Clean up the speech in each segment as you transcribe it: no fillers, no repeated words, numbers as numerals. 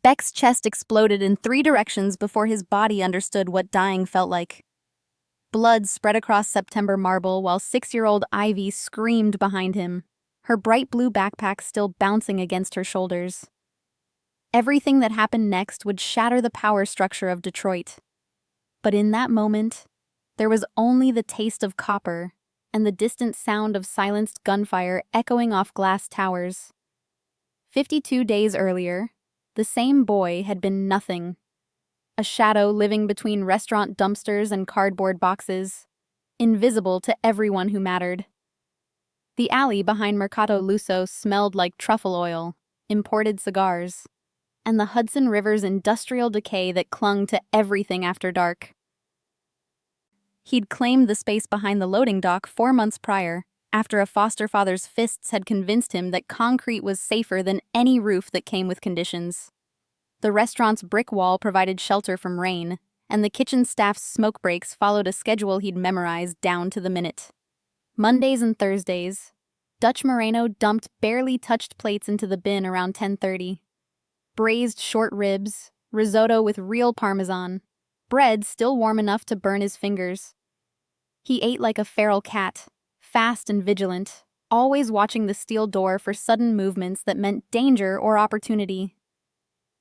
Beck's chest exploded in 3 directions before his body understood what dying felt like. Blood spread across September marble while 6-year-old Ivy screamed behind him, her bright blue backpack still bouncing against her shoulders. Everything that happened next would shatter the power structure of Detroit. But in that moment, there was only the taste of copper and the distant sound of silenced gunfire echoing off glass towers. 52 days earlier, the same boy had been nothing. A shadow living between restaurant dumpsters and cardboard boxes, invisible to everyone who mattered. The alley behind Mercato Lusso smelled like truffle oil, imported cigars, and the Hudson River's industrial decay that clung to everything after dark. He'd claimed the space behind the loading dock 4 months prior, after a foster father's fists had convinced him that concrete was safer than any roof that came with conditions. The restaurant's brick wall provided shelter from rain, and the kitchen staff's smoke breaks followed a schedule he'd memorized down to the minute. Mondays and Thursdays, Dutch Moreno dumped barely touched plates into the bin around 10:30. Braised short ribs, risotto with real parmesan, bread still warm enough to burn his fingers. He ate like a feral cat, fast and vigilant, always watching the steel door for sudden movements that meant danger or opportunity.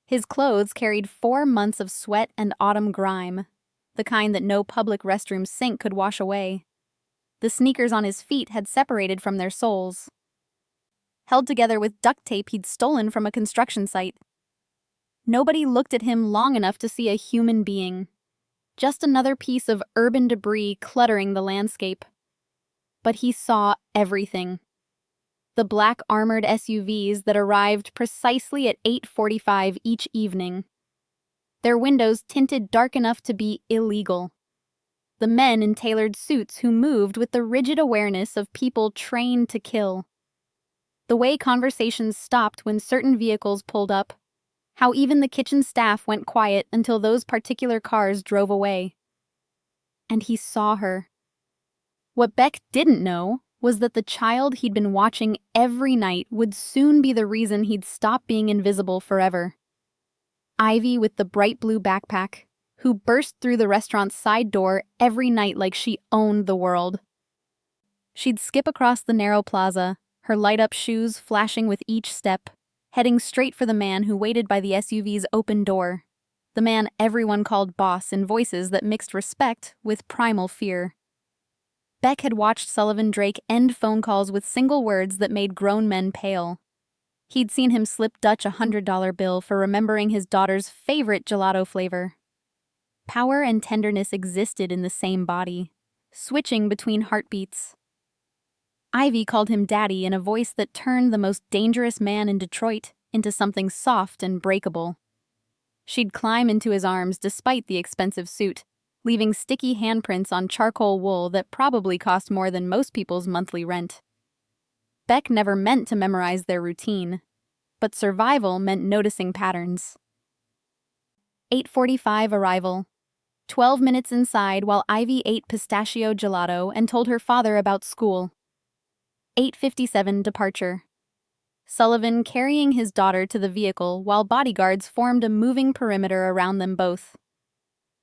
His clothes carried 4 months of sweat and autumn grime, the kind that no public restroom sink could wash away. The sneakers on his feet had separated from their soles, held together with duct tape he'd stolen from a construction site. Nobody looked at him long enough to see a human being, just another piece of urban debris cluttering the landscape. But he saw everything. The black armored SUVs that arrived precisely at 8:45 each evening. Their windows tinted dark enough to be illegal. The men in tailored suits who moved with the rigid awareness of people trained to kill. The way conversations stopped when certain vehicles pulled up. How even the kitchen staff went quiet until those particular cars drove away. And he saw her. What Beck didn't know was that the child he'd been watching every night would soon be the reason he'd stop being invisible forever. Ivy with the bright blue backpack, who burst through the restaurant's side door every night like she owned the world. She'd skip across the narrow plaza, her light-up shoes flashing with each step, heading straight for the man who waited by the SUV's open door, the man everyone called boss in voices that mixed respect with primal fear. Beck had watched Sullivan Drake end phone calls with single words that made grown men pale. He'd seen him slip Dutch a $100 bill for remembering his daughter's favorite gelato flavor. Power and tenderness existed in the same body, switching between heartbeats. Ivy called him Daddy in a voice that turned the most dangerous man in Detroit into something soft and breakable. She'd climb into his arms despite the expensive suit, leaving sticky handprints on charcoal wool that probably cost more than most people's monthly rent. Beck never meant to memorize their routine, but survival meant noticing patterns. 8:45 arrival. 12 minutes inside while Ivy ate pistachio gelato and told her father about school. 8:57 departure. Sullivan carrying his daughter to the vehicle while bodyguards formed a moving perimeter around them both.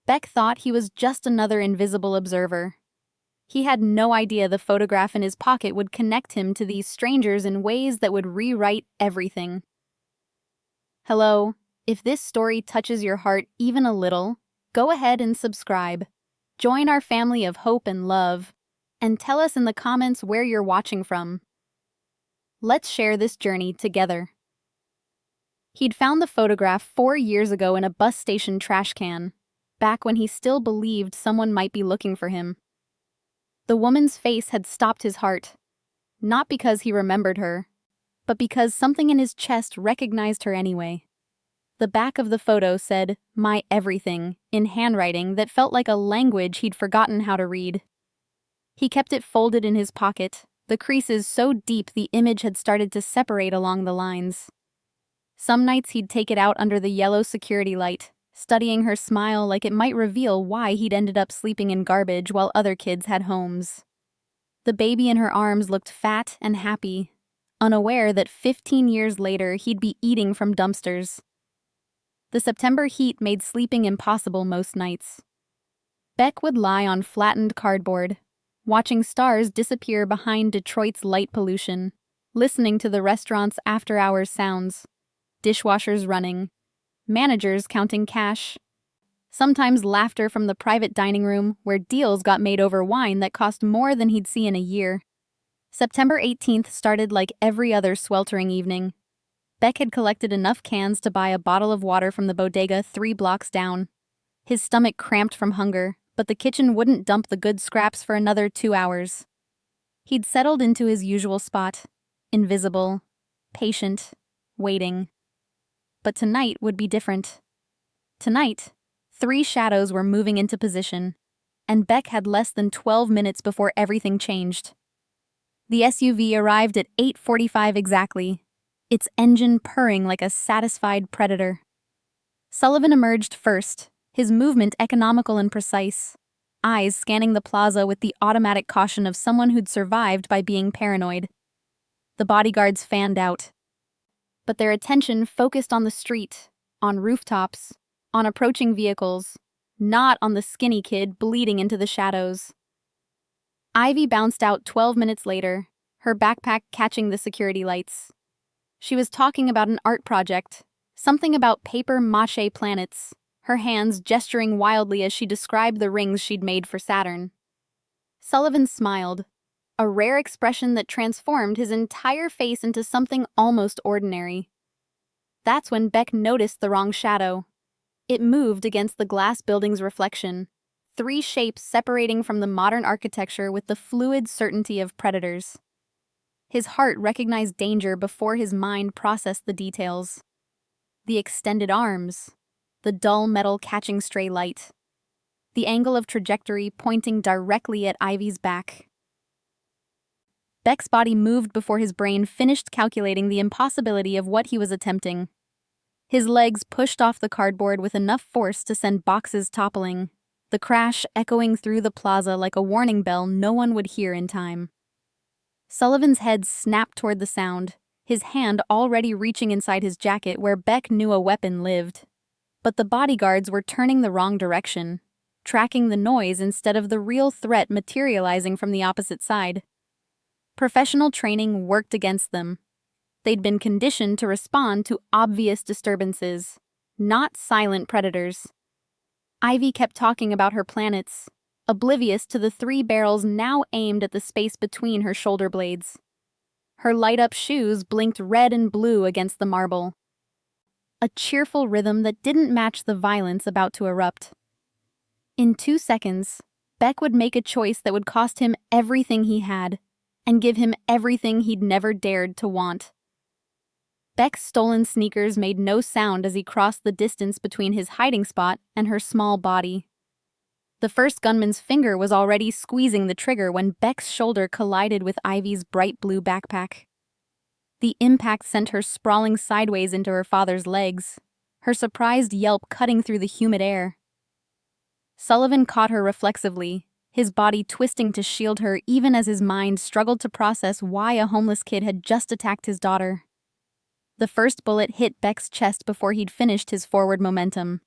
Beck thought he was just another invisible observer. He had no idea the photograph in his pocket would connect him to these strangers in ways that would rewrite everything. Hello, if this story touches your heart even a little, go ahead and subscribe. Join our family of hope and love, and tell us in the comments where you're watching from. Let's share this journey together. He'd found the photograph 4 years ago in a bus station trash can, back when he still believed someone might be looking for him. The woman's face had stopped his heart, not because he remembered her, but because something in his chest recognized her anyway. The back of the photo said, "My everything," in handwriting that felt like a language he'd forgotten how to read. He kept it folded in his pocket, the creases so deep the image had started to separate along the lines. Some nights he'd take it out under the yellow security light, studying her smile like it might reveal why he'd ended up sleeping in garbage while other kids had homes. The baby in her arms looked fat and happy, unaware that 15 years later he'd be eating from dumpsters. The September heat made sleeping impossible most nights. Beck would lie on flattened cardboard, watching stars disappear behind Detroit's light pollution, listening to the restaurant's after-hours sounds, dishwashers running, managers counting cash, sometimes laughter from the private dining room where deals got made over wine that cost more than he'd see in a year. September 18th started like every other sweltering evening. Beck had collected enough cans to buy a bottle of water from the bodega 3 blocks down. His stomach cramped from hunger, but the kitchen wouldn't dump the good scraps for another 2 hours. He'd settled into his usual spot, invisible, patient, waiting. But tonight would be different. Tonight, 3 shadows were moving into position, and Beck had less than 12 minutes before everything changed. The SUV arrived at 8:45 exactly, its engine purring like a satisfied predator. Sullivan emerged first, his movement economical and precise, eyes scanning the plaza with the automatic caution of someone who'd survived by being paranoid. The bodyguards fanned out, but their attention focused on the street, on rooftops, on approaching vehicles, not on the skinny kid bleeding into the shadows. Ivy bounced out 12 minutes later, her backpack catching the security lights. She was talking about an art project, something about paper-mache planets, her hands gesturing wildly as she described the rings she'd made for Saturn. Sullivan smiled, a rare expression that transformed his entire face into something almost ordinary. That's when Beck noticed the wrong shadow. It moved against the glass building's reflection, 3 shapes separating from the modern architecture with the fluid certainty of predators. His heart recognized danger before his mind processed the details. The extended arms, the dull metal catching stray light, the angle of trajectory pointing directly at Ivy's back. Beck's body moved before his brain finished calculating the impossibility of what he was attempting. His legs pushed off the cardboard with enough force to send boxes toppling, the crash echoing through the plaza like a warning bell no one would hear in time. Sullivan's head snapped toward the sound, his hand already reaching inside his jacket where Beck knew a weapon lived. But the bodyguards were turning the wrong direction, tracking the noise instead of the real threat materializing from the opposite side. Professional training worked against them. They'd been conditioned to respond to obvious disturbances, not silent predators. Ivy kept talking about her planets, oblivious to the 3 barrels now aimed at the space between her shoulder blades. Her light-up shoes blinked red and blue against the marble, a cheerful rhythm that didn't match the violence about to erupt. In 2 seconds, Beck would make a choice that would cost him everything he had, and give him everything he'd never dared to want. Beck's stolen sneakers made no sound as he crossed the distance between his hiding spot and her small body. The first gunman's finger was already squeezing the trigger when Beck's shoulder collided with Ivy's bright blue backpack. The impact sent her sprawling sideways into her father's legs, her surprised yelp cutting through the humid air. Sullivan caught her reflexively, his body twisting to shield her even as his mind struggled to process why a homeless kid had just attacked his daughter. The first bullet hit Beck's chest before he'd finished his forward momentum.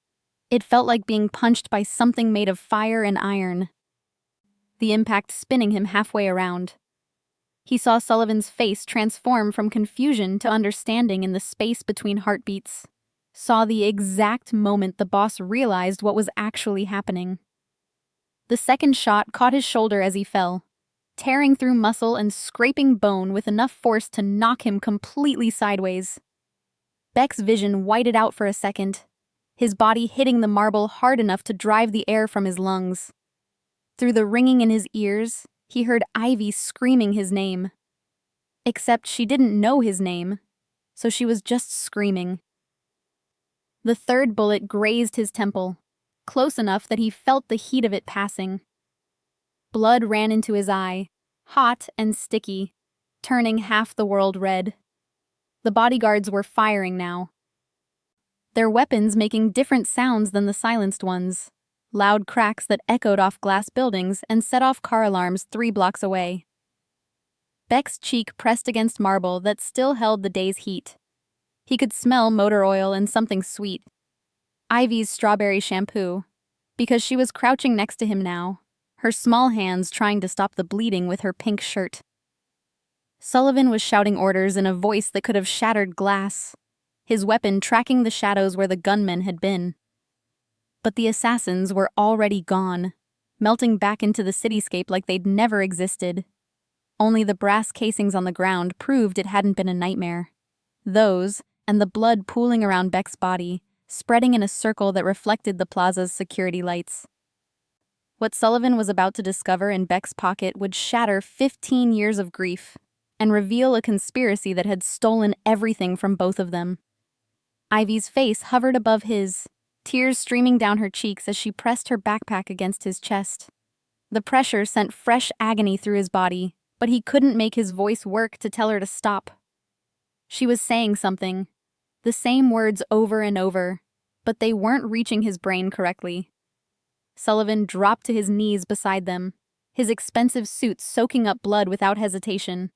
It felt like being punched by something made of fire and iron, the impact spinning him halfway around. He saw Sullivan's face transform from confusion to understanding in the space between heartbeats, saw the exact moment the boss realized what was actually happening. The second shot caught his shoulder as he fell, tearing through muscle and scraping bone with enough force to knock him completely sideways. Beck's vision whited out for a second, his body hitting the marble hard enough to drive the air from his lungs. Through the ringing in his ears, he heard Ivy screaming his name. Except she didn't know his name, so she was just screaming. The third bullet grazed his temple, close enough that he felt the heat of it passing. Blood ran into his eye, hot and sticky, turning half the world red. The bodyguards were firing now, their weapons making different sounds than the silenced ones, loud cracks that echoed off glass buildings and set off car alarms 3 blocks away. Beck's cheek pressed against marble that still held the day's heat. He could smell motor oil and something sweet. Ivy's strawberry shampoo, because she was crouching next to him now, her small hands trying to stop the bleeding with her pink shirt. Sullivan was shouting orders in a voice that could have shattered glass, his weapon tracking the shadows where the gunmen had been. But the assassins were already gone, melting back into the cityscape like they'd never existed. Only the brass casings on the ground proved it hadn't been a nightmare. Those, and the blood pooling around Beck's body, spreading in a circle that reflected the plaza's security lights. What Sullivan was about to discover in Beck's pocket would shatter 15 years of grief and reveal a conspiracy that had stolen everything from both of them. Ivy's face hovered above his, tears streaming down her cheeks as she pressed her backpack against his chest. The pressure sent fresh agony through his body, but he couldn't make his voice work to tell her to stop. She was saying something, the same words over and over, but they weren't reaching his brain correctly. Sullivan dropped to his knees beside them, his expensive suit soaking up blood without hesitation.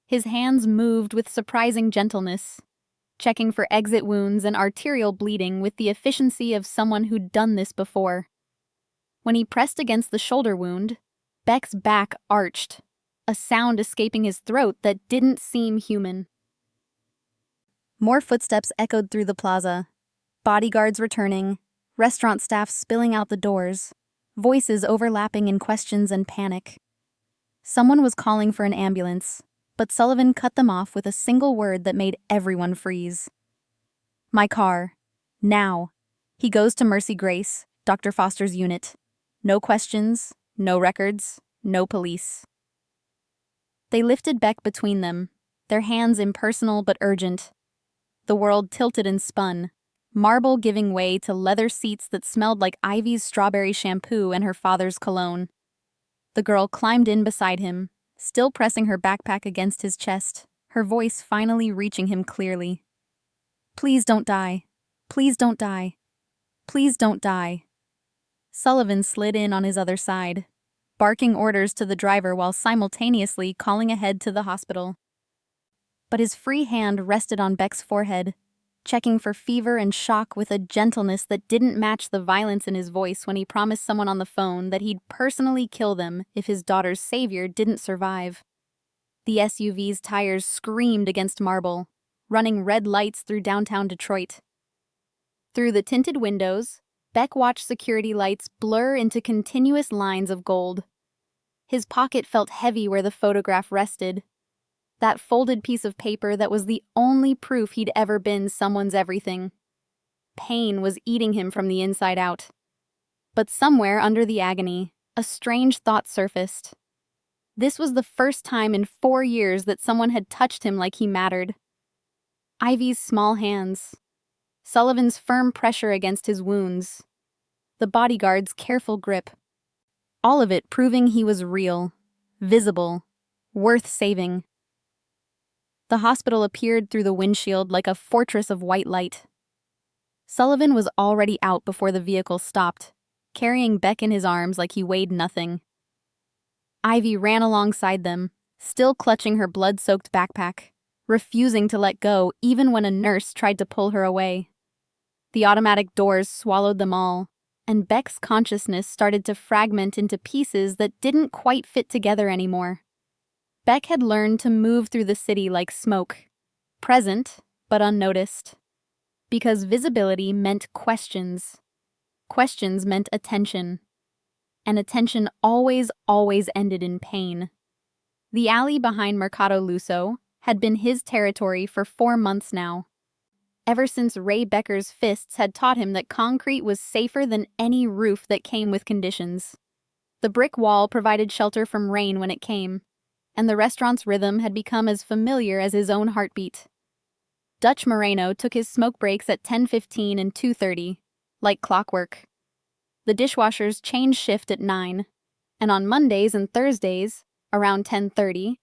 His hands moved with surprising gentleness, checking for exit wounds and arterial bleeding with the efficiency of someone who'd done this before. When he pressed against the shoulder wound, Beck's back arched, a sound escaping his throat that didn't seem human. More footsteps echoed through the plaza, bodyguards returning, restaurant staff spilling out the doors, voices overlapping in questions and panic. Someone was calling for an ambulance, but Sullivan cut them off with a single word that made everyone freeze. "My car. Now." He goes to Mercy Grace, Dr. Foster's unit. No questions, no records, no police. They lifted Beck between them, their hands impersonal but urgent. The world tilted and spun, marble giving way to leather seats that smelled like Ivy's strawberry shampoo and her father's cologne. The girl climbed in beside him, still pressing her backpack against his chest, her voice finally reaching him clearly. "Please don't die. Please don't die. Please don't die." Sullivan slid in on his other side, barking orders to the driver while simultaneously calling ahead to the hospital. But his free hand rested on Beck's forehead, checking for fever and shock with a gentleness that didn't match the violence in his voice when he promised someone on the phone that he'd personally kill them if his daughter's savior didn't survive. The SUV's tires screamed against marble, running red lights through downtown Detroit. Through the tinted windows, Beck watched security lights blur into continuous lines of gold. His pocket felt heavy where the photograph rested. That folded piece of paper that was the only proof he'd ever been someone's everything. Pain was eating him from the inside out. But somewhere under the agony, a strange thought surfaced. This was the first time in 4 years that someone had touched him like he mattered. Ivy's small hands, Sullivan's firm pressure against his wounds, the bodyguard's careful grip. All of it proving he was real, visible, worth saving. The hospital appeared through the windshield like a fortress of white light. Sullivan was already out before the vehicle stopped, carrying Beck in his arms like he weighed nothing. Ivy ran alongside them, still clutching her blood-soaked backpack, refusing to let go even when a nurse tried to pull her away. The automatic doors swallowed them all, and Beck's consciousness started to fragment into pieces that didn't quite fit together anymore. Beck had learned to move through the city like smoke, present but unnoticed. Because visibility meant questions. Questions meant attention. And attention always ended in pain. The alley behind Mercado Luso had been his territory for 4 months now. Ever since Ray Becker's fists had taught him that concrete was safer than any roof that came with conditions. The brick wall provided shelter from rain when it came, and the restaurant's rhythm had become as familiar as his own heartbeat. Dutch Moreno took his smoke breaks at 10:15 and 2:30, like clockwork. The dishwashers changed shift at 9, and on Mondays and Thursdays, around 10:30,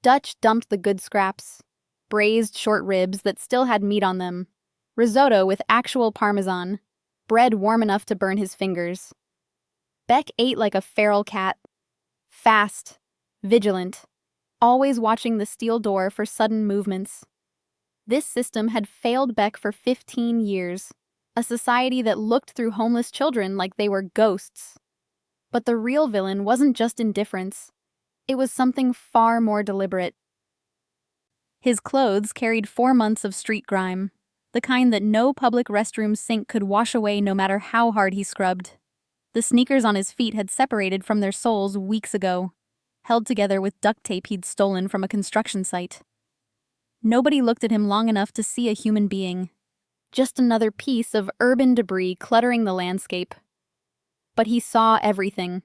Dutch dumped the good scraps, braised short ribs that still had meat on them, risotto with actual parmesan, bread warm enough to burn his fingers. Beck ate like a feral cat, fast, vigilant, always watching the steel door for sudden movements. This system had failed Beck for 15 years, a society that looked through homeless children like they were ghosts. But the real villain wasn't just indifference. It was something far more deliberate. His clothes carried 4 months of street grime, the kind that no public restroom sink could wash away no matter how hard he scrubbed. The sneakers on his feet had separated from their soles weeks ago, held together with duct tape he'd stolen from a construction site. Nobody looked at him long enough to see a human being. Just another piece of urban debris cluttering the landscape. But he saw everything.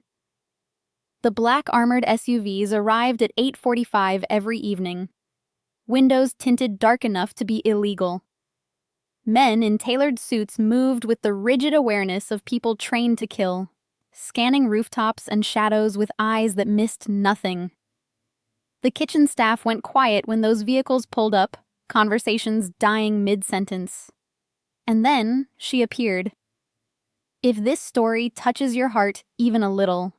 The black armored SUVs arrived at 8:45 every evening. Windows tinted dark enough to be illegal. Men in tailored suits moved with the rigid awareness of people trained to kill, scanning rooftops and shadows with eyes that missed nothing. The kitchen staff went quiet when those vehicles pulled up, conversations dying mid-sentence. And then she appeared. If this story touches your heart even a little,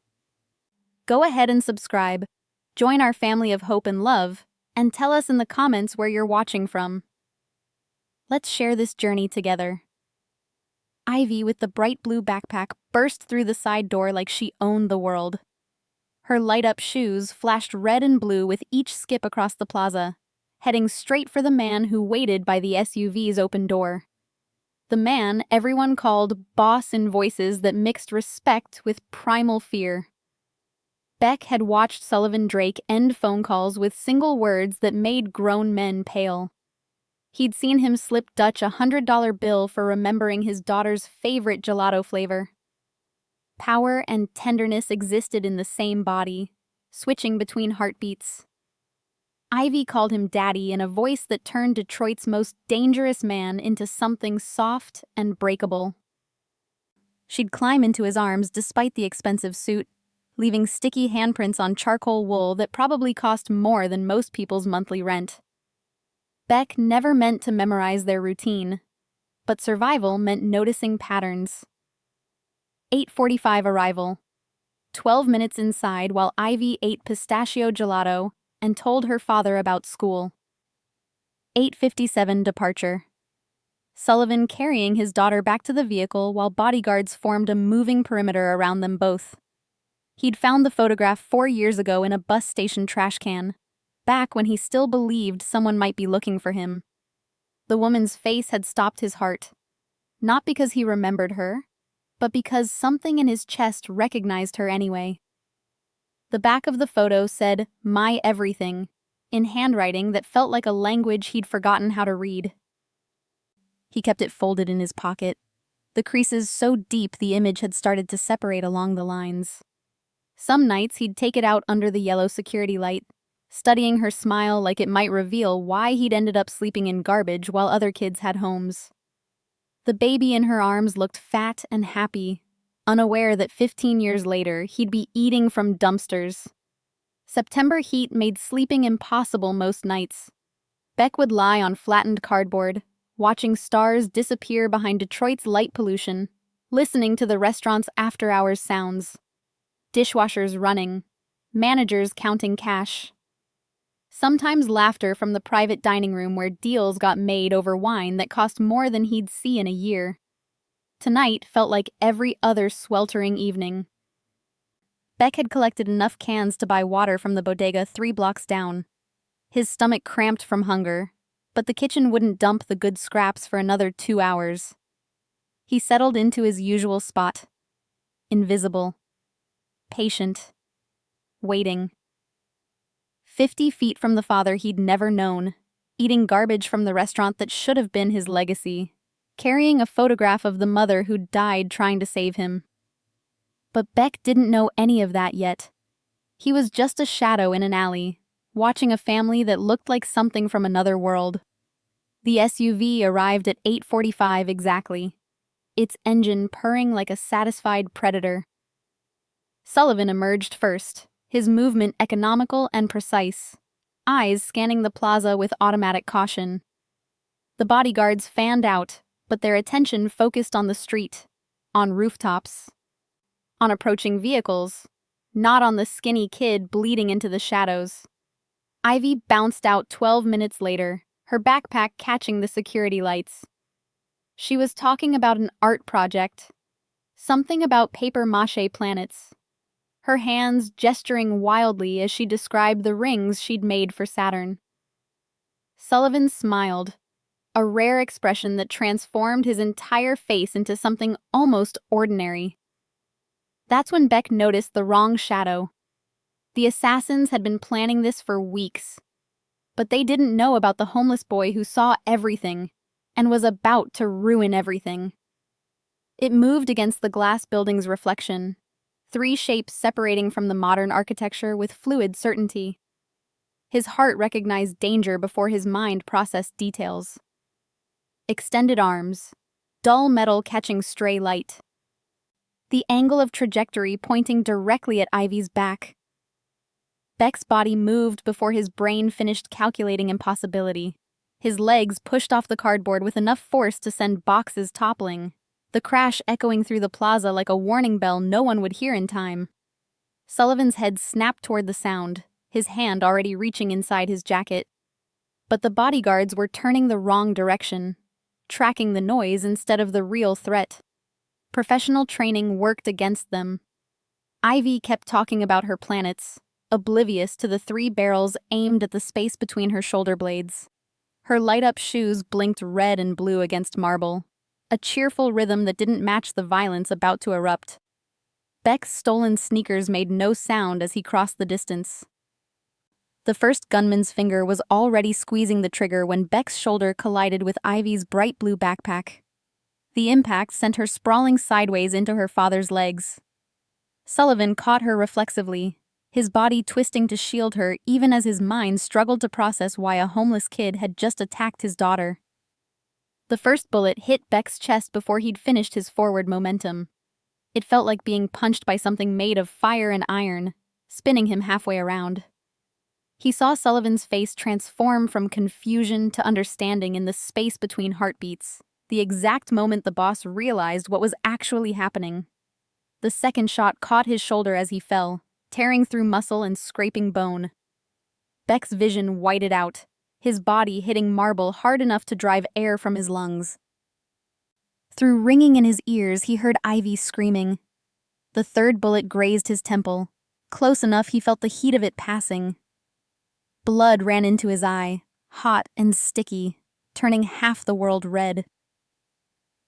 go ahead and subscribe, join our family of hope and love, and tell us in the comments where you're watching from. Let's share this journey together. Ivy, with the bright blue backpack, burst through the side door like she owned the world. Her light-up shoes flashed red and blue with each skip across the plaza, heading straight for the man who waited by the SUV's open door. The man everyone called boss in voices that mixed respect with primal fear. Beck had watched Sullivan Drake end phone calls with single words that made grown men pale. He'd seen him slip Dutch a $100 bill for remembering his daughter's favorite gelato flavor. Power and tenderness existed in the same body, switching between heartbeats. Ivy called him Daddy in a voice that turned Detroit's most dangerous man into something soft and breakable. She'd climb into his arms despite the expensive suit, leaving sticky handprints on charcoal wool that probably cost more than most people's monthly rent. Beck never meant to memorize their routine, but survival meant noticing patterns. 8:45 arrival. 12 minutes inside while Ivy ate pistachio gelato and told her father about school. 8:57 departure. Sullivan carrying his daughter back to the vehicle while bodyguards formed a moving perimeter around them both. He'd found the photograph 4 years ago in a bus station trash can, back when he still believed someone might be looking for him. The woman's face had stopped his heart, not because he remembered her, but because something in his chest recognized her anyway. The back of the photo said, "My everything," in handwriting that felt like a language he'd forgotten how to read. He kept it folded in his pocket, the creases so deep the image had started to separate along the lines. Some nights he'd take it out under the yellow security light, studying her smile like it might reveal why he'd ended up sleeping in garbage while other kids had homes. The baby in her arms looked fat and happy, unaware that 15 years later he'd be eating from dumpsters. September heat made sleeping impossible most nights. Beck would lie on flattened cardboard, watching stars disappear behind Detroit's light pollution, listening to the restaurant's after-hours sounds. Dishwashers running, managers counting cash. Sometimes laughter from the private dining room where deals got made over wine that cost more than he'd see in a year. Tonight felt like every other sweltering evening. Beck had collected enough cans to buy water from the bodega 3 blocks down. His stomach cramped from hunger, but the kitchen wouldn't dump the good scraps for another 2 hours. He settled into his usual spot. Invisible. Patient. Waiting. 50 feet from the father he'd never known, eating garbage from the restaurant that should have been his legacy, carrying a photograph of the mother who'd died trying to save him. But Beck didn't know any of that yet. He was just a shadow in an alley, watching a family that looked like something from another world. The SUV arrived at 8:45 exactly, its engine purring like a satisfied predator. Sullivan emerged first, his movement economical and precise, eyes scanning the plaza with automatic caution. The bodyguards fanned out, but their attention focused on the street, on rooftops, on approaching vehicles, not on the skinny kid bleeding into the shadows. Ivy bounced out 12 minutes later, her backpack catching the security lights. She was talking about an art project, something about paper-mache planets, her hands gesturing wildly as she described the rings she'd made for Saturn. Sullivan smiled, a rare expression that transformed his entire face into something almost ordinary. That's when Beck noticed the wrong shadow. The assassins had been planning this for weeks, but they didn't know about the homeless boy who saw everything and was about to ruin everything. It moved against the glass building's reflection, three shapes separating from the modern architecture with fluid certainty. His heart recognized danger before his mind processed details. Extended arms, dull metal catching stray light. The angle of trajectory pointing directly at Ivy's back. Beck's body moved before his brain finished calculating impossibility. His legs pushed off the cardboard with enough force to send boxes toppling, the crash echoing through the plaza like a warning bell no one would hear in time. Sullivan's head snapped toward the sound, his hand already reaching inside his jacket. But the bodyguards were turning the wrong direction, tracking the noise instead of the real threat. Professional training worked against them. Ivy kept talking about her planets, oblivious to the three barrels aimed at the space between her shoulder blades. Her light-up shoes blinked red and blue against marble, a cheerful rhythm that didn't match the violence about to erupt. Beck's stolen sneakers made no sound as he crossed the distance. The first gunman's finger was already squeezing the trigger when Beck's shoulder collided with Ivy's bright blue backpack. The impact sent her sprawling sideways into her father's legs. Sullivan caught her reflexively, his body twisting to shield her even as his mind struggled to process why a homeless kid had just attacked his daughter. The first bullet hit Beck's chest before he'd finished his forward momentum. It felt like being punched by something made of fire and iron, spinning him halfway around. He saw Sullivan's face transform from confusion to understanding in the space between heartbeats, the exact moment the boss realized what was actually happening. The second shot caught his shoulder as he fell, tearing through muscle and scraping bone. Beck's vision whited out, his body hitting marble hard enough to drive air from his lungs. Through ringing in his ears, he heard Ivy screaming. The third bullet grazed his temple, close enough he felt the heat of it passing. Blood ran into his eye, hot and sticky, turning half the world red.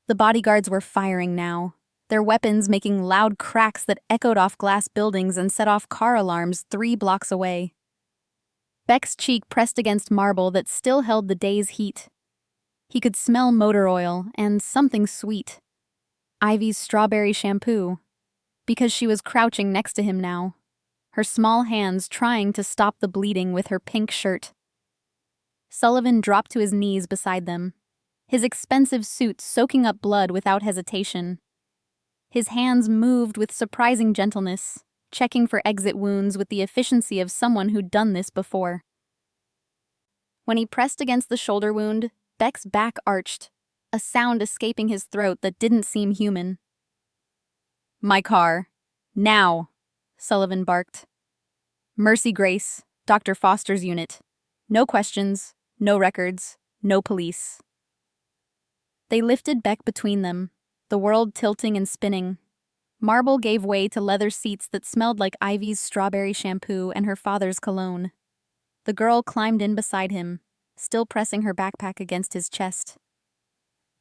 The bodyguards were firing now, their weapons making loud cracks that echoed off glass buildings and set off car alarms 3 blocks away. Beck's cheek pressed against marble that still held the day's heat. He could smell motor oil and something sweet. Ivy's strawberry shampoo, because she was crouching next to him now, her small hands trying to stop the bleeding with her pink shirt. Sullivan dropped to his knees beside them, his expensive suit soaking up blood without hesitation. His hands moved with surprising gentleness, checking for exit wounds with the efficiency of someone who'd done this before. When he pressed against the shoulder wound, Beck's back arched, a sound escaping his throat that didn't seem human. "My car. Now," Sullivan barked. "Mercy Grace, Dr. Foster's unit. No questions, no records, no police." They lifted Beck between them, the world tilting and spinning. Marble gave way to leather seats that smelled like Ivy's strawberry shampoo and her father's cologne. The girl climbed in beside him, still pressing her backpack against his chest.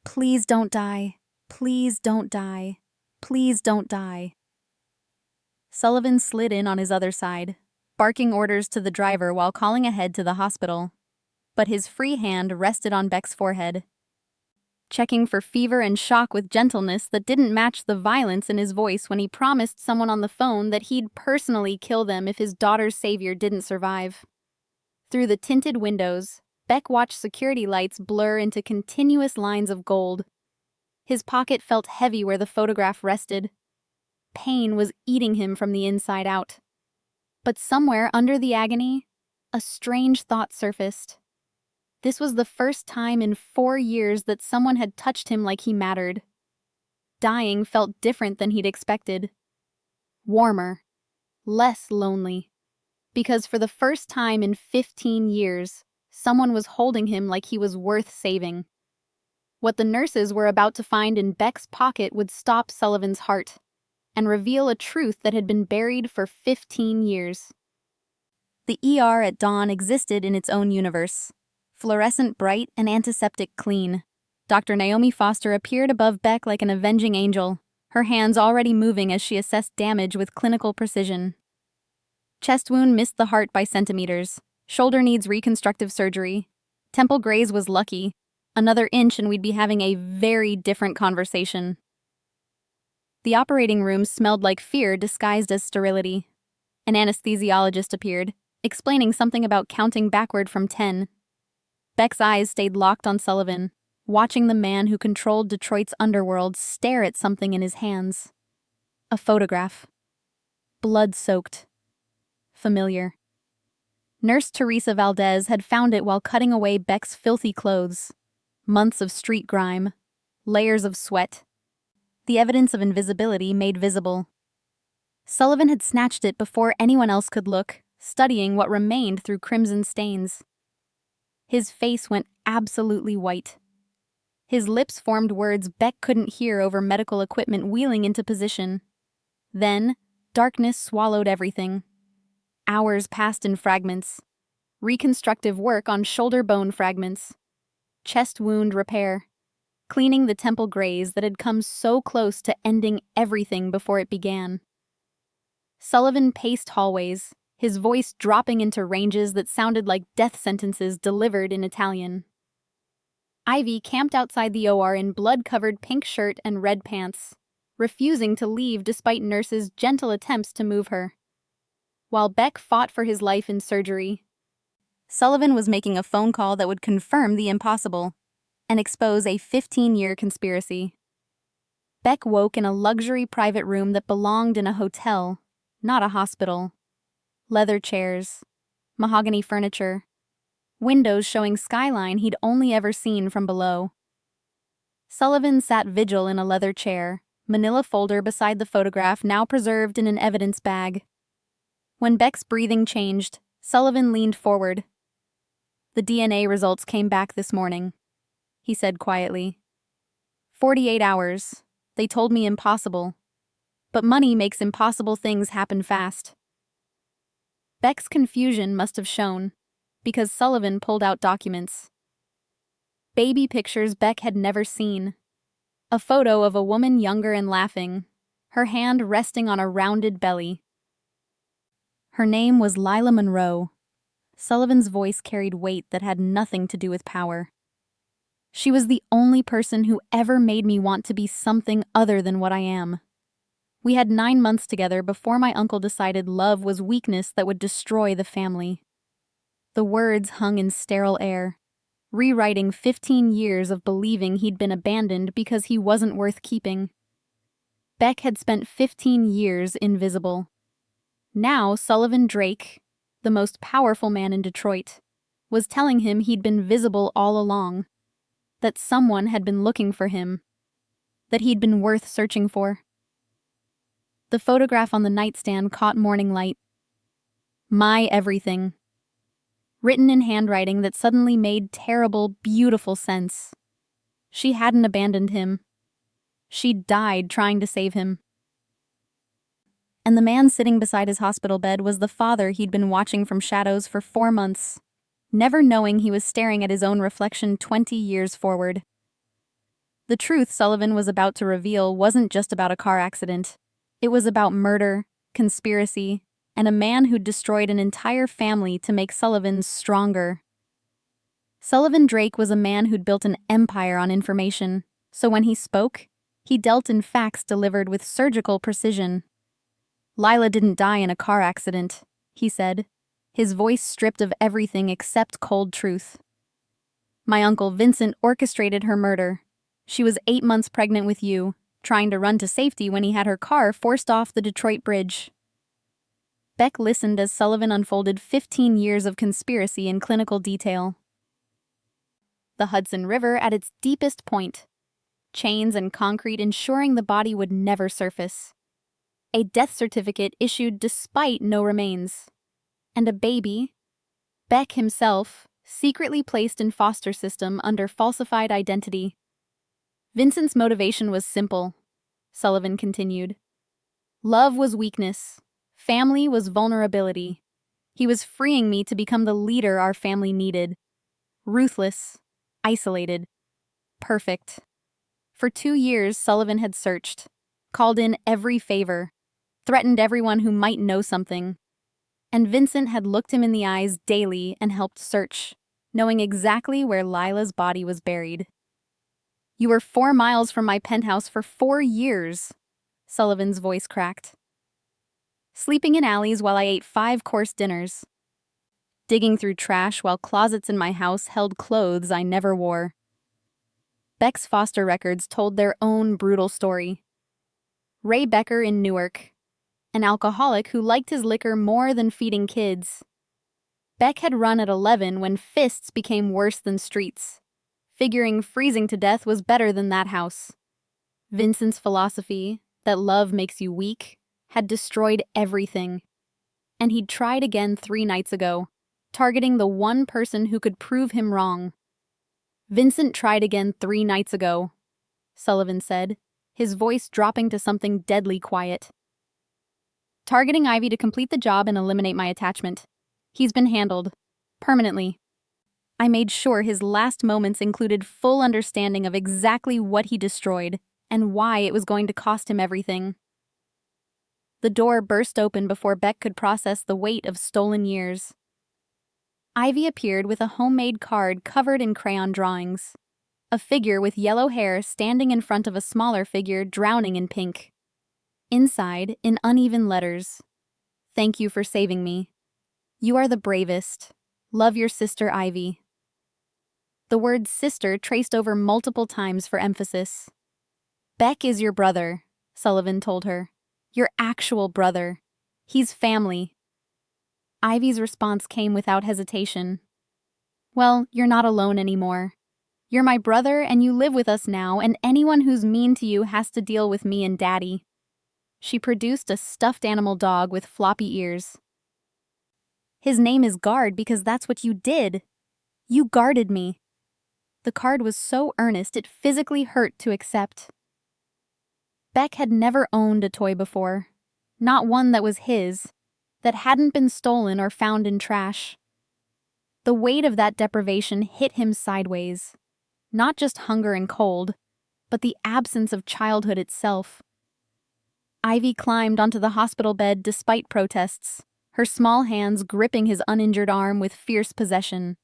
"Please don't die. Please don't die. Please don't die." Sullivan slid in on his other side, barking orders to the driver while calling ahead to the hospital. But his free hand rested on Beck's forehead, checking for fever and shock with gentleness that didn't match the violence in his voice when he promised someone on the phone that he'd personally kill them if his daughter's savior didn't survive. Through the tinted windows, Beck watched security lights blur into continuous lines of gold. His pocket felt heavy where the photograph rested. Pain was eating him from the inside out. But somewhere under the agony, a strange thought surfaced. This was the first time in 4 years that someone had touched him like he mattered. Dying felt different than he'd expected. Warmer. Less lonely. Because for the first time in 15 years, someone was holding him like he was worth saving. What the nurses were about to find in Beck's pocket would stop Sullivan's heart and reveal a truth that had been buried for 15 years. The ER at dawn existed in its own universe. Fluorescent bright and antiseptic clean. Dr. Naomi Foster appeared above Beck like an avenging angel, her hands already moving as she assessed damage with clinical precision. Chest wound missed the heart by centimeters. Shoulder needs reconstructive surgery. Temple graze was lucky. Another inch and we'd be having a very different conversation. The operating room smelled like fear disguised as sterility. An anesthesiologist appeared, explaining something about counting backward from 10. Beck's eyes stayed locked on Sullivan, watching the man who controlled Detroit's underworld stare at something in his hands. A photograph. Blood-soaked. Familiar. Nurse Teresa Valdez had found it while cutting away Beck's filthy clothes. Months of street grime. Layers of sweat. The evidence of invisibility made visible. Sullivan had snatched it before anyone else could look, studying what remained through crimson stains. His face went absolutely white. His lips formed words Beck couldn't hear over medical equipment wheeling into position. Then, darkness swallowed everything. Hours passed in fragments. Reconstructive work on shoulder bone fragments. Chest wound repair. Cleaning the temple graze that had come so close to ending everything before it began. Sullivan paced hallways, his voice dropping into ranges that sounded like death sentences delivered in Italian. Ivy camped outside the OR in blood-covered pink shirt and red pants, refusing to leave despite nurses' gentle attempts to move her. While Beck fought for his life in surgery, Sullivan was making a phone call that would confirm the impossible and expose a 15-year conspiracy. Beck woke in a luxury private room that belonged in a hotel, not a hospital. Leather chairs, mahogany furniture, windows showing skyline he'd only ever seen from below. Sullivan sat vigil in a leather chair, manila folder beside the photograph now preserved in an evidence bag. When Beck's breathing changed, Sullivan leaned forward. "The DNA results came back this morning," he said quietly. 48 hours. They told me impossible. But money makes impossible things happen fast. Beck's confusion must have shown, because Sullivan pulled out documents. Baby pictures Beck had never seen. A photo of a woman younger and laughing, her hand resting on a rounded belly. Her name was Lila Monroe. Sullivan's voice carried weight that had nothing to do with power. She was the only person who ever made me want to be something other than what I am. We had 9 months together before my uncle decided love was weakness that would destroy the family. The words hung in sterile air, rewriting 15 years of believing he'd been abandoned because he wasn't worth keeping. Beck had spent 15 years invisible. Now Sullivan Drake, the most powerful man in Detroit, was telling him he'd been visible all along, that someone had been looking for him, that he'd been worth searching for. The photograph on the nightstand caught morning light. My everything. Written in handwriting that suddenly made terrible, beautiful sense. She hadn't abandoned him. She'd died trying to save him. And the man sitting beside his hospital bed was the father he'd been watching from shadows for 4 months, never knowing he was staring at his own reflection 20 years forward. The truth Sullivan was about to reveal wasn't just about a car accident. It was about murder, conspiracy, and a man who'd destroyed an entire family to make Sullivan stronger. Sullivan Drake was a man who'd built an empire on information, so when he spoke, he dealt in facts delivered with surgical precision. Lila didn't die in a car accident, he said, his voice stripped of everything except cold truth. My uncle Vincent orchestrated her murder. She was 8 months pregnant with you, trying to run to safety when he had her car forced off the Detroit Bridge. Beck listened as Sullivan unfolded 15 years of conspiracy in clinical detail. The Hudson River at its deepest point. Chains and concrete ensuring the body would never surface. A death certificate issued despite no remains. And a baby, Beck himself, secretly placed in foster system under falsified identity. Vincent's motivation was simple, Sullivan continued. Love was weakness. Family was vulnerability. He was freeing me to become the leader our family needed. Ruthless, isolated, perfect. For 2 years, Sullivan had searched, called in every favor, threatened everyone who might know something. And Vincent had looked him in the eyes daily and helped search, knowing exactly where Lila's body was buried. You were 4 miles from my penthouse for 4 years, Sullivan's voice cracked. Sleeping in alleys while I ate 5-course dinners. Digging through trash while closets in my house held clothes I never wore. Beck's foster records told their own brutal story. Ray Becker in Newark, an alcoholic who liked his liquor more than feeding kids. Beck had run at 11 when fists became worse than streets, figuring freezing to death was better than that house. Vincent's philosophy, that love makes you weak, had destroyed everything. And he'd tried again 3 nights ago, targeting the one person who could prove him wrong. Vincent tried again 3 nights ago, Sullivan said, his voice dropping to something deadly quiet. Targeting Ivy to complete the job and eliminate my attachment. He's been handled. Permanently. I made sure his last moments included full understanding of exactly what he destroyed and why it was going to cost him everything. The door burst open before Beck could process the weight of stolen years. Ivy appeared with a homemade card covered in crayon drawings. A figure with yellow hair standing in front of a smaller figure drowning in pink. Inside, in uneven letters, "Thank you for saving me. You are the bravest. Love your sister Ivy." The word sister traced over multiple times for emphasis. Beck is your brother, Sullivan told her. Your actual brother. He's family. Ivy's response came without hesitation. Well, you're not alone anymore. You're my brother and you live with us now, and anyone who's mean to you has to deal with me and Daddy. She produced a stuffed animal dog with floppy ears. His name is Guard because that's what you did. You guarded me. The card was so earnest it physically hurt to accept. Beck had never owned a toy before. Not one that was his, that hadn't been stolen or found in trash. The weight of that deprivation hit him sideways. Not just hunger and cold, but the absence of childhood itself. Ivy climbed onto the hospital bed despite protests, her small hands gripping his uninjured arm with fierce possession.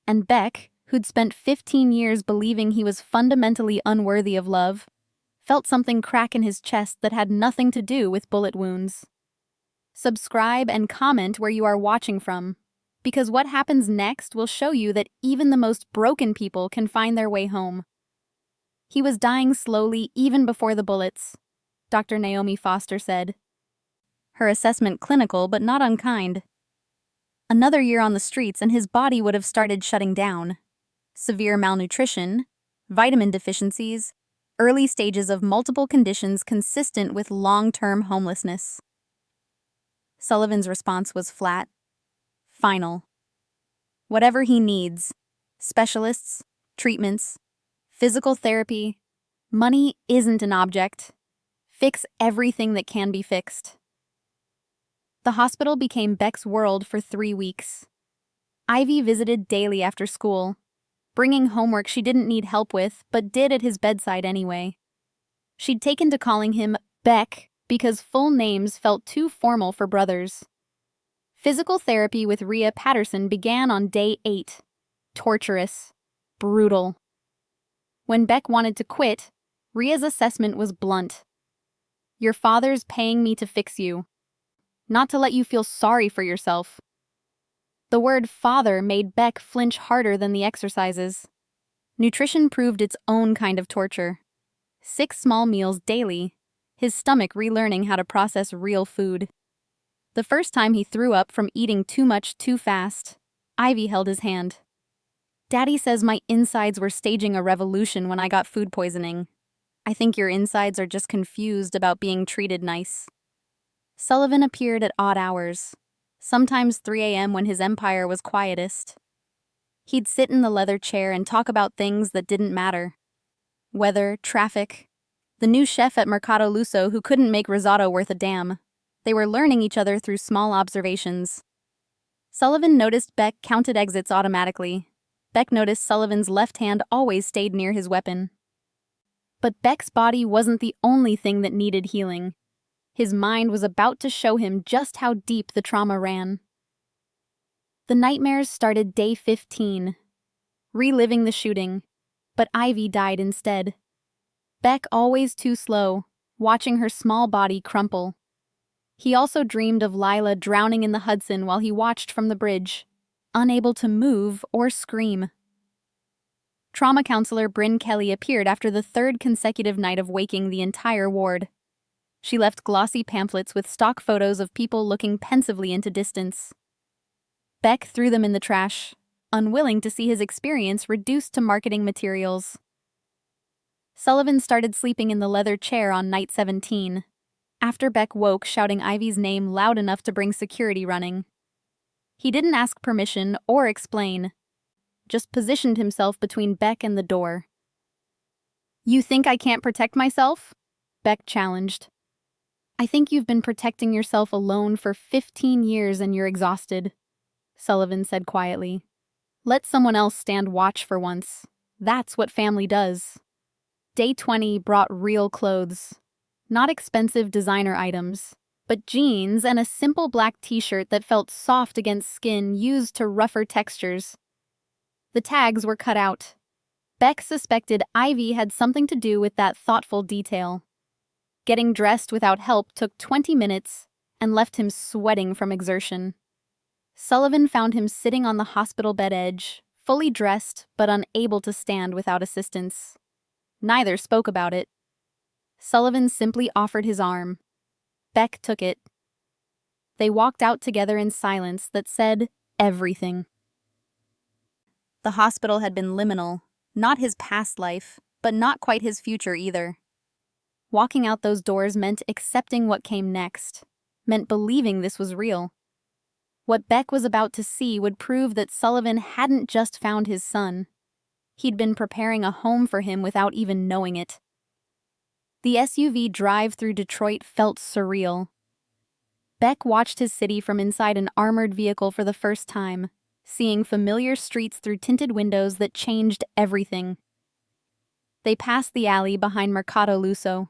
And Beck, who'd spent 15 years believing he was fundamentally unworthy of love, felt something crack in his chest that had nothing to do with bullet wounds. Subscribe and comment where you are watching from, because what happens next will show you that even the most broken people can find their way home. He was dying slowly even before the bullets, Dr. Naomi Foster said. Her assessment clinical but not unkind. Another year on the streets and his body would have started shutting down. Severe malnutrition, vitamin deficiencies, early stages of multiple conditions consistent with long-term homelessness. Sullivan's response was flat, final. Whatever he needs, specialists, treatments, physical therapy, money isn't an object. Fix everything that can be fixed. The hospital became Beck's world for 3 weeks. Ivy visited daily after school, bringing homework she didn't need help with, but did at his bedside anyway. She'd taken to calling him Beck because full names felt too formal for brothers. Physical therapy with Rhea Patterson began on day 8. Torturous. Brutal. When Beck wanted to quit, Rhea's assessment was blunt. Your father's paying me to fix you, not to let you feel sorry for yourself. The word father made Beck flinch harder than the exercises. Nutrition proved its own kind of torture. 6 small meals daily, his stomach relearning how to process real food. The first time he threw up from eating too much too fast, Ivy held his hand. Daddy says my insides were staging a revolution when I got food poisoning. I think your insides are just confused about being treated nice. Sullivan appeared at odd hours, sometimes 3 a.m. when his empire was quietest. He'd sit in the leather chair and talk about things that didn't matter. weather, traffic. The new chef at Mercado Luso who couldn't make risotto worth a damn. They were learning each other through small observations. Sullivan noticed Beck counted exits automatically. Beck noticed Sullivan's left hand always stayed near his weapon. But Beck's body wasn't the only thing that needed healing. His mind was about to show him just how deep the trauma ran. The nightmares started day 15, reliving the shooting, but Ivy died instead. Beck always too slow, watching her small body crumple. He also dreamed of Lila drowning in the Hudson while he watched from the bridge, unable to move or scream. Trauma counselor Bryn Kelly appeared after the third consecutive night of waking the entire ward. She left glossy pamphlets with stock photos of people looking pensively into distance. Beck threw them in the trash, unwilling to see his experience reduced to marketing materials. Sullivan started sleeping in the leather chair on night 17, after Beck woke shouting Ivy's name loud enough to bring security running. He didn't ask permission or explain, just positioned himself between Beck and the door. "You think I can't protect myself?" Beck challenged. "I think you've been protecting yourself alone for 15 years and you're exhausted," Sullivan said quietly. "Let someone else stand watch for once. That's what family does." Day 20 brought real clothes. Not expensive designer items, but jeans and a simple black t-shirt that felt soft against skin used to rougher textures. The tags were cut out. Beck suspected Ivy had something to do with that thoughtful detail. Getting dressed without help took 20 minutes and left him sweating from exertion. Sullivan found him sitting on the hospital bed edge, fully dressed but unable to stand without assistance. Neither spoke about it. Sullivan simply offered his arm. Beck took it. They walked out together in silence that said everything. The hospital had been liminal, not his past life, but not quite his future either. Walking out those doors meant accepting what came next, meant believing this was real. What Beck was about to see would prove that Sullivan hadn't just found his son. He'd been preparing a home for him without even knowing it. The SUV drive through Detroit felt surreal. Beck watched his city from inside an armored vehicle for the first time, seeing familiar streets through tinted windows that changed everything. They passed the alley behind Mercado Luso.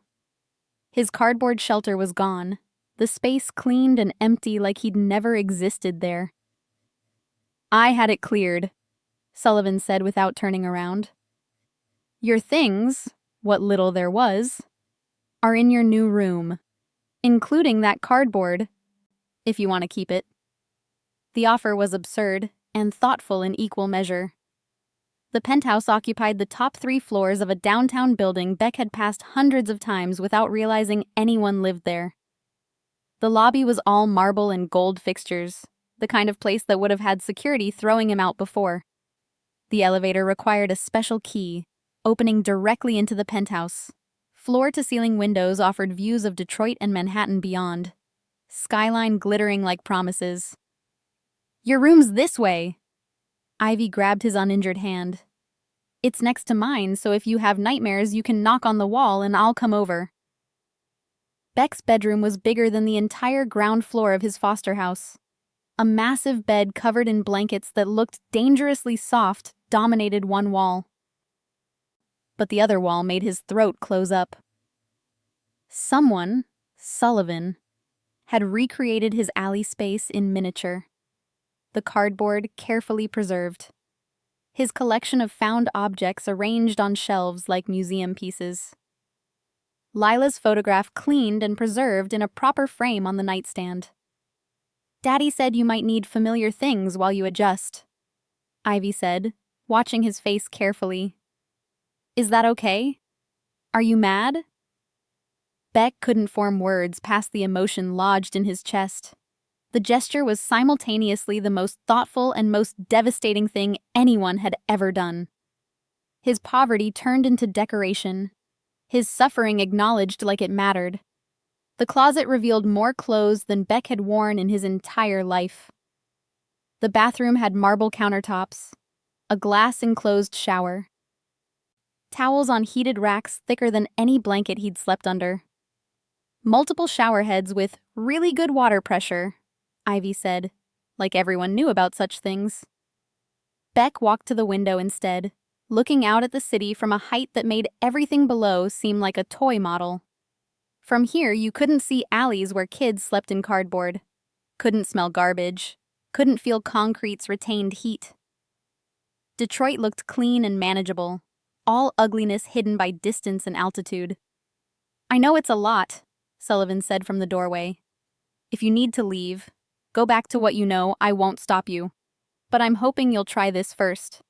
His cardboard shelter was gone, the space cleaned and empty like he'd never existed there. "I had it cleared," Sullivan said without turning around. "Your things, what little there was, are in your new room, including that cardboard, if you want to keep it." The offer was absurd and thoughtful in equal measure. The penthouse occupied the top 3 floors of a downtown building Beck had passed hundreds of times without realizing anyone lived there. The lobby was all marble and gold fixtures, the kind of place that would have had security throwing him out before. The elevator required a special key, opening directly into the penthouse. Floor-to-ceiling windows offered views of Detroit and Manhattan beyond, skyline glittering like promises. "Your room's this way." Ivy grabbed his uninjured hand. "It's next to mine, so if you have nightmares, you can knock on the wall and I'll come over." Beck's bedroom was bigger than the entire ground floor of his foster house. A massive bed covered in blankets that looked dangerously soft dominated one wall. But the other wall made his throat close up. Someone, Sullivan, had recreated his alley space in miniature. The cardboard carefully preserved. His collection of found objects arranged on shelves like museum pieces. Lila's photograph cleaned and preserved in a proper frame on the nightstand. "Daddy said you might need familiar things while you adjust," Ivy said, watching his face carefully. "Is that okay? Are you mad?" Beck couldn't form words past the emotion lodged in his chest. The gesture was simultaneously the most thoughtful and most devastating thing anyone had ever done. His poverty turned into decoration. His suffering acknowledged like it mattered. The closet revealed more clothes than Beck had worn in his entire life. The bathroom had marble countertops, a glass-enclosed shower. towels on heated racks thicker than any blanket he'd slept under. Multiple shower heads with really good water pressure, Ivy said, like everyone knew about such things. Beck walked to the window instead, looking out at the city from a height that made everything below seem like a toy model. From here, you couldn't see alleys where kids slept in cardboard, couldn't smell garbage, couldn't feel concrete's retained heat. Detroit looked clean and manageable, all ugliness hidden by distance and altitude. "I know it's a lot," Sullivan said from the doorway. "If you need to leave, go back to what you know, I won't stop you. But I'm hoping you'll try this first.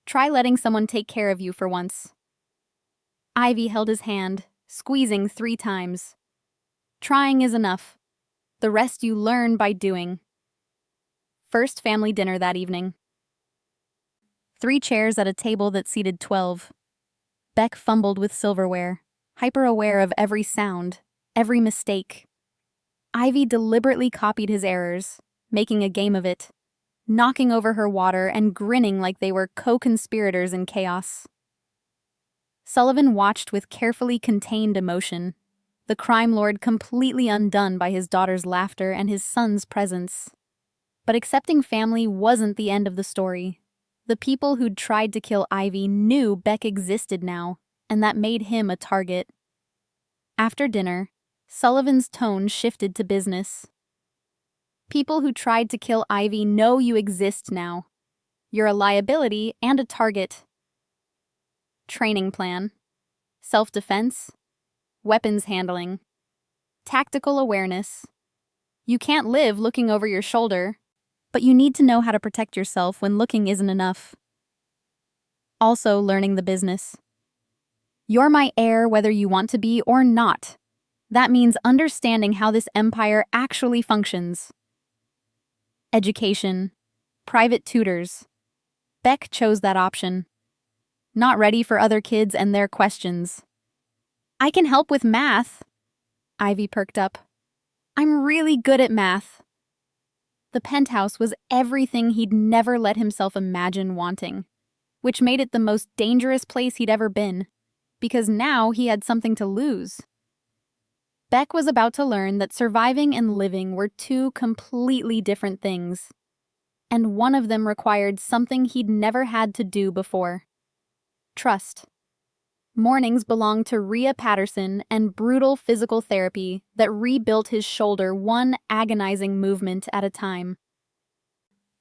Try letting someone take care of you for once." Ivy held his hand, squeezing 3 times. "Trying is enough. The rest you learn by doing." First family dinner that evening. 3 chairs at a table that seated 12. Beck fumbled with silverware, hyper-aware of every sound, every mistake. Ivy deliberately copied his errors, making a game of it, knocking over her water and grinning like they were co-conspirators in chaos. Sullivan watched with carefully contained emotion, the crime lord completely undone by his daughter's laughter and his son's presence. But accepting family wasn't the end of the story. The people who'd tried to kill Ivy knew Beck existed now, and that made him a target. After dinner, Sullivan's tone shifted to business. "People who tried to kill Ivy know you exist now. You're a liability and a target. Training plan, self-defense, weapons handling, tactical awareness. You can't live looking over your shoulder, but you need to know how to protect yourself when looking isn't enough. Also learning the business. You're my heir whether you want to be or not. That means understanding how this empire actually functions. Education, private tutors. Beck chose that option. Not ready for other kids and their questions. "I can help with math." Ivy perked up. "I'm really good at math." The penthouse was everything he'd never let himself imagine wanting, which made it the most dangerous place he'd ever been, because now he had something to lose. Beck was about to learn that surviving and living were 2 completely different things, and one of them required something he'd never had to do before. Trust. Mornings belonged to Rhea Patterson and brutal physical therapy that rebuilt his shoulder one agonizing movement at a time.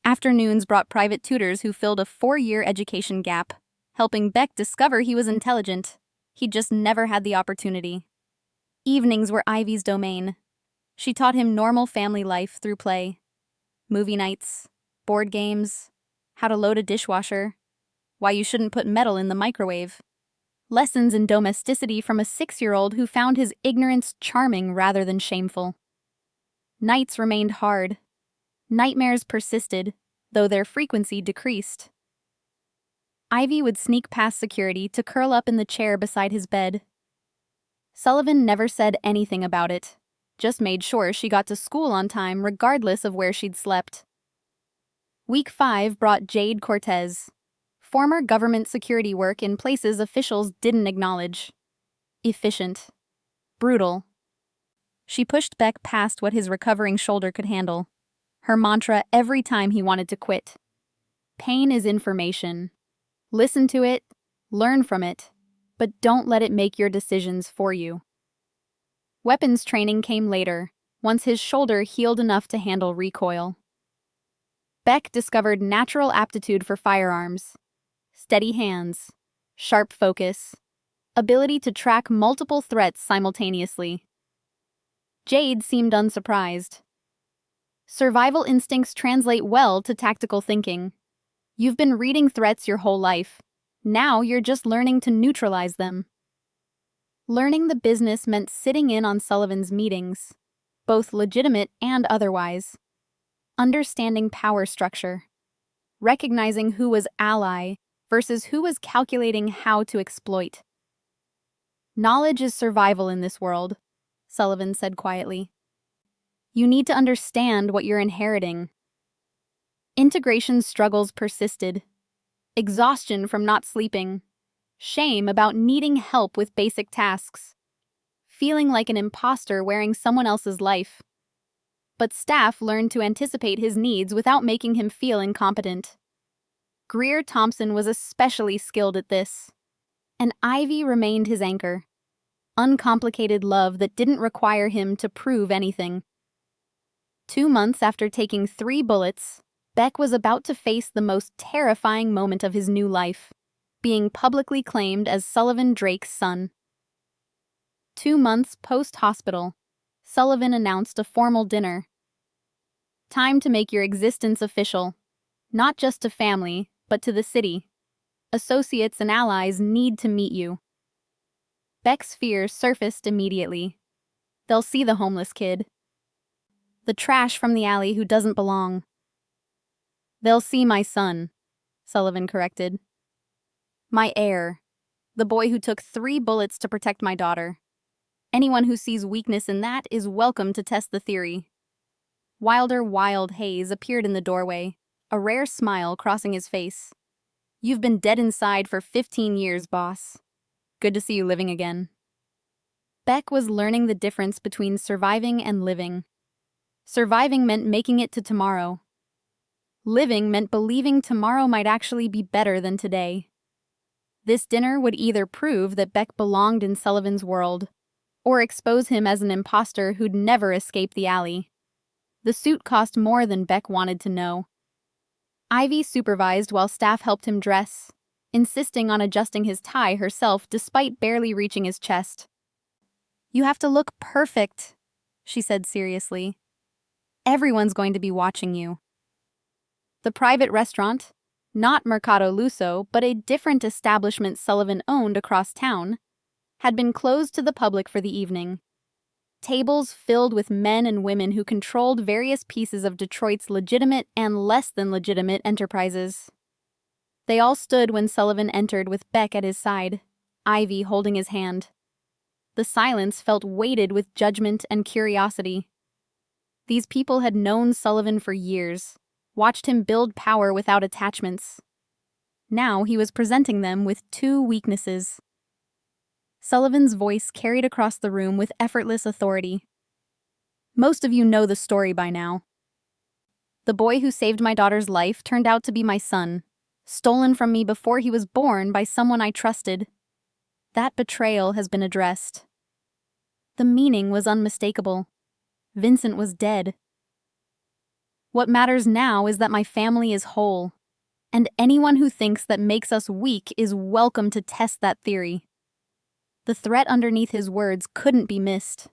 Afternoons brought private tutors who filled a 4-year education gap, helping Beck discover he was intelligent. He'd just never had the opportunity. Evenings were Ivy's domain. She taught him normal family life through play. Movie nights, board games, how to load a dishwasher, why you shouldn't put metal in the microwave. Lessons in domesticity from a 6-year-old who found his ignorance charming rather than shameful. Nights remained hard. Nightmares persisted, though their frequency decreased. Ivy would sneak past security to curl up in the chair beside his bed. Sullivan never said anything about it, just made sure she got to school on time regardless of where she'd slept. Week 5 brought Jade Cortez, former government security work in places officials didn't acknowledge. Efficient. Brutal. She pushed Beck past what his recovering shoulder could handle. Her mantra every time he wanted to quit. Pain is information. Listen to it, learn from it, but don't let it make your decisions for you. Weapons training came later, once his shoulder healed enough to handle recoil. Beck discovered natural aptitude for firearms. Steady hands, sharp focus, ability to track multiple threats simultaneously. Jade seemed unsurprised. Survival instincts translate well to tactical thinking. You've been reading threats your whole life. Now you're just learning to neutralize them. Learning the business meant sitting in on Sullivan's meetings, both legitimate and otherwise. Understanding power structure. Recognizing who was ally versus who was calculating how to exploit. Knowledge is survival in this world, Sullivan said quietly. You need to understand what you're inheriting. Integration struggles persisted. Exhaustion from not sleeping. shame about needing help with basic tasks, feeling like an imposter wearing someone else's life. But staff learned to anticipate his needs without making him feel incompetent. Greer Thompson was especially skilled at this, and Ivy remained his anchor. Uncomplicated love that didn't require him to prove anything. 2 months after taking 3 bullets, Beck was about to face the most terrifying moment of his new life, being publicly claimed as Sullivan Drake's son. 2 months post-hospital, Sullivan announced a formal dinner. Time to make your existence official, not just to family, but to the city. Associates and allies need to meet you. Beck's fears surfaced immediately. They'll see the homeless kid. The trash from the alley who doesn't belong. They'll see my son, Sullivan corrected. My heir. The boy who took 3 bullets to protect my daughter. Anyone who sees weakness in that is welcome to test the theory. Wild Hayes appeared in the doorway, a rare smile crossing his face. You've been dead inside for 15 years, boss. Good to see you living again. Beck was learning the difference between surviving and living. Surviving meant making it to tomorrow. Living meant believing tomorrow might actually be better than today. This dinner would either prove that Beck belonged in Sullivan's world, or expose him as an imposter who'd never escape the alley. The suit cost more than Beck wanted to know. Ivy supervised while staff helped him dress, insisting on adjusting his tie herself despite barely reaching his chest. You have to look perfect, she said seriously. Everyone's going to be watching you. The private restaurant, not Mercado Luso, but a different establishment Sullivan owned across town, had been closed to the public for the evening. Tables filled with men and women who controlled various pieces of Detroit's legitimate and less than legitimate enterprises. They all stood when Sullivan entered with Beck at his side, Ivy holding his hand. The silence felt weighted with judgment and curiosity. These people had known Sullivan for years, watched him build power without attachments. Now he was presenting them with 2 weaknesses. Sullivan's voice carried across the room with effortless authority. Most of you know the story by now. The boy who saved my daughter's life turned out to be my son, stolen from me before he was born by someone I trusted. That betrayal has been addressed. The meaning was unmistakable. Vincent was dead. What matters now is that my family is whole, and anyone who thinks that makes us weak is welcome to test that theory. The threat underneath his words couldn't be missed.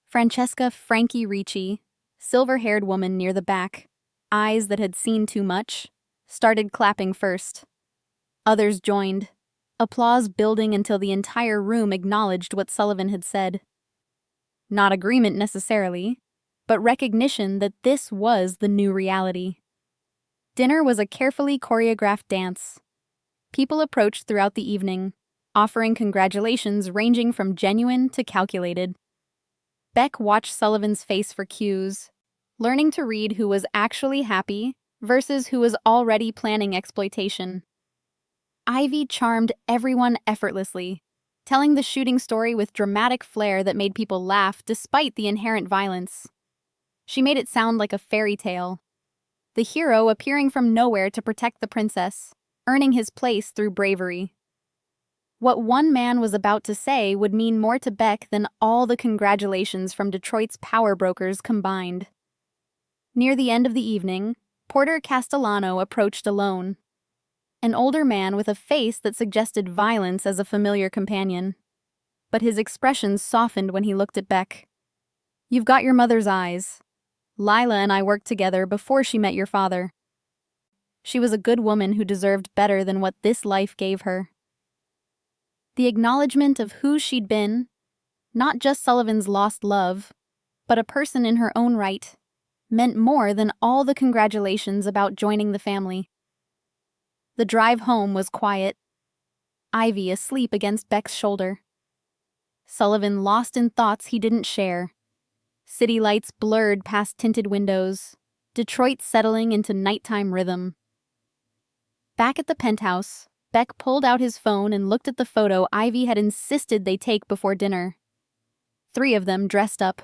Francesca Frankie Ricci, silver-haired woman near the back, eyes that had seen too much, started clapping first. Others joined, applause building until the entire room acknowledged what Sullivan had said. Not agreement necessarily, but recognition that this was the new reality. Dinner was a carefully choreographed dance. People approached throughout the evening, offering congratulations ranging from genuine to calculated. Beck watched Sullivan's face for cues, learning to read who was actually happy versus who was already planning exploitation. Ivy charmed everyone effortlessly, telling the shooting story with dramatic flair that made people laugh despite the inherent violence. She made it sound like a fairy tale. The hero appearing from nowhere to protect the princess, earning his place through bravery. What one man was about to say would mean more to Beck than all the congratulations from Detroit's power brokers combined. Near the end of the evening, Porter Castellano approached alone. An older man with a face that suggested violence as a familiar companion. But his expression softened when he looked at Beck. You've got your mother's eyes. Lila and I worked together before she met your father. She was a good woman who deserved better than what this life gave her. The acknowledgement of who she'd been, not just Sullivan's lost love, but a person in her own right, meant more than all the congratulations about joining the family. The drive home was quiet, Ivy asleep against Beck's shoulder. Sullivan lost in thoughts he didn't share. City lights blurred past tinted windows, Detroit settling into nighttime rhythm. Back at the penthouse, Beck pulled out his phone and looked at the photo Ivy had insisted they take before dinner. 3 of them dressed up.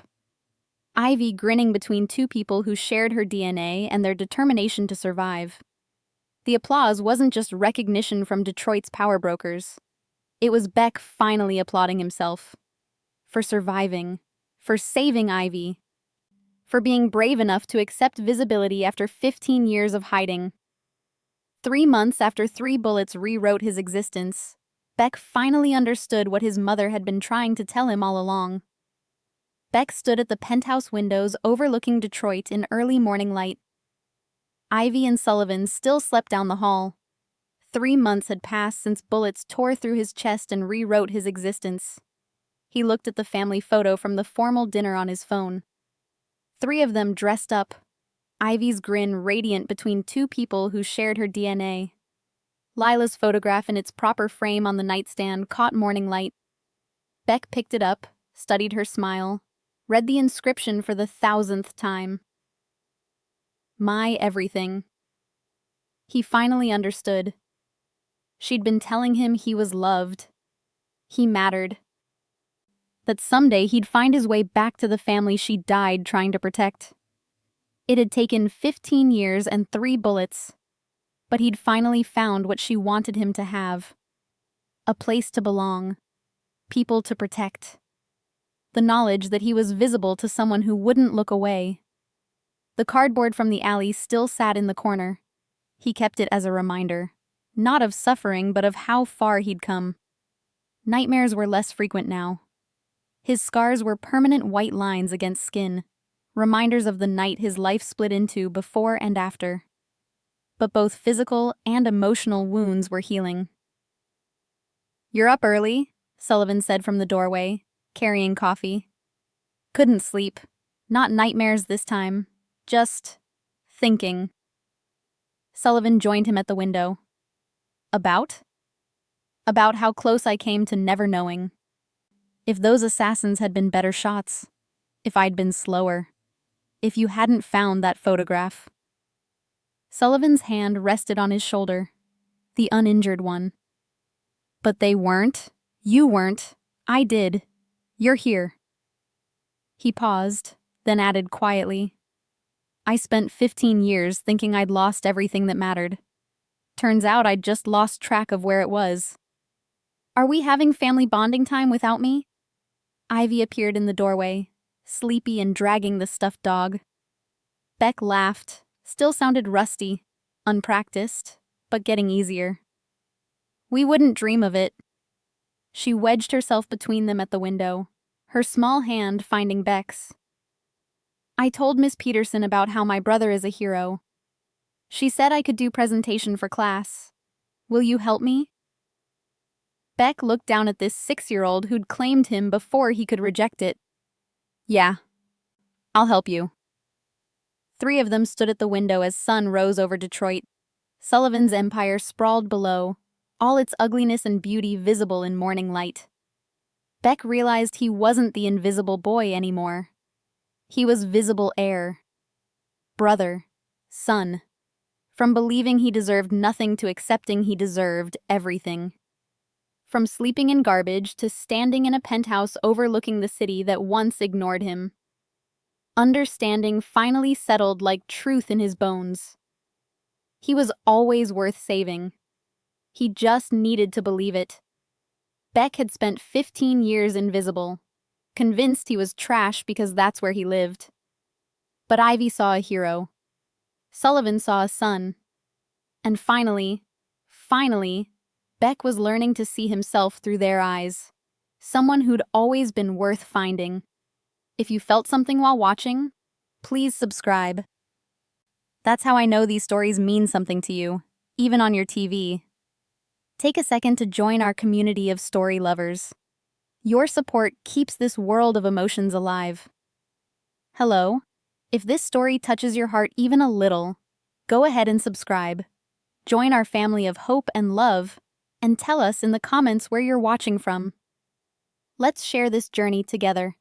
Ivy grinning between 2 people who shared her DNA and their determination to survive. The applause wasn't just recognition from Detroit's power brokers. It was Beck finally applauding himself. For surviving. For saving Ivy. For being brave enough to accept visibility after 15 years of hiding. 3 months after 3 bullets rewrote his existence, Beck finally understood what his mother had been trying to tell him all along. Beck stood at the penthouse windows overlooking Detroit in early morning light. Ivy and Sullivan still slept down the hall. 3 months had passed since bullets tore through his chest and rewrote his existence. He looked at the family photo from the formal dinner on his phone. 3 of them dressed up, Ivy's grin radiant between 2 people who shared her DNA. Lila's photograph in its proper frame on the nightstand caught morning light. Beck picked it up, studied her smile, read the inscription for the 1,000th time. My everything. He finally understood. She'd been telling him he was loved. He mattered. That someday he'd find his way back to the family she died trying to protect. It had taken 15 years and 3 bullets, but he'd finally found what she wanted him to have. A place to belong. People to protect. The knowledge that he was visible to someone who wouldn't look away. The cardboard from the alley still sat in the corner. He kept it as a reminder, not of suffering but of how far he'd come. Nightmares were less frequent now. His scars were permanent white lines against skin, reminders of the night his life split into before and after. But both physical and emotional wounds were healing. "You're up early," Sullivan said from the doorway, carrying coffee. "Couldn't sleep. Not nightmares this time. Just thinking." Sullivan joined him at the window. About? About how close I came to never knowing. If those assassins had been better shots. If I'd been slower. If you hadn't found that photograph. Sullivan's hand rested on his shoulder, the uninjured one. "But they weren't. You weren't. I did. You're here." He paused, then added quietly, "I spent 15 years thinking I'd lost everything that mattered. Turns out I'd just lost track of where it was. Are we having family bonding time without me?" Ivy appeared in the doorway, sleepy and dragging the stuffed dog. Beck laughed, still sounded rusty, unpracticed, but getting easier. "We wouldn't dream of it." She wedged herself between them at the window, her small hand finding Beck's. "I told Miss Peterson about how my brother is a hero. She said I could do presentation for class. Will you help me?" Beck looked down at this 6-year-old who'd claimed him before he could reject it. "Yeah, I'll help you." 3 of them stood at the window as sun rose over Detroit. Sullivan's empire sprawled below, all its ugliness and beauty visible in morning light. Beck realized he wasn't the invisible boy anymore. He was visible heir. Brother. Son. From believing he deserved nothing to accepting he deserved everything. From sleeping in garbage to standing in a penthouse overlooking the city that once ignored him. Understanding finally settled like truth in his bones. He was always worth saving. He just needed to believe it. Beck had spent 15 years invisible, convinced he was trash because that's where he lived. But Ivy saw a hero. Sullivan saw a son. And finally, Beck was learning to see himself through their eyes. Someone who'd always been worth finding. If you felt something while watching, please subscribe. That's how I know these stories mean something to you, even on your TV. Take a second to join our community of story lovers. Your support keeps this world of emotions alive. Hello. If this story touches your heart even a little, go ahead and subscribe. Join our family of hope and love, and tell us in the comments where you're watching from. Let's share this journey together.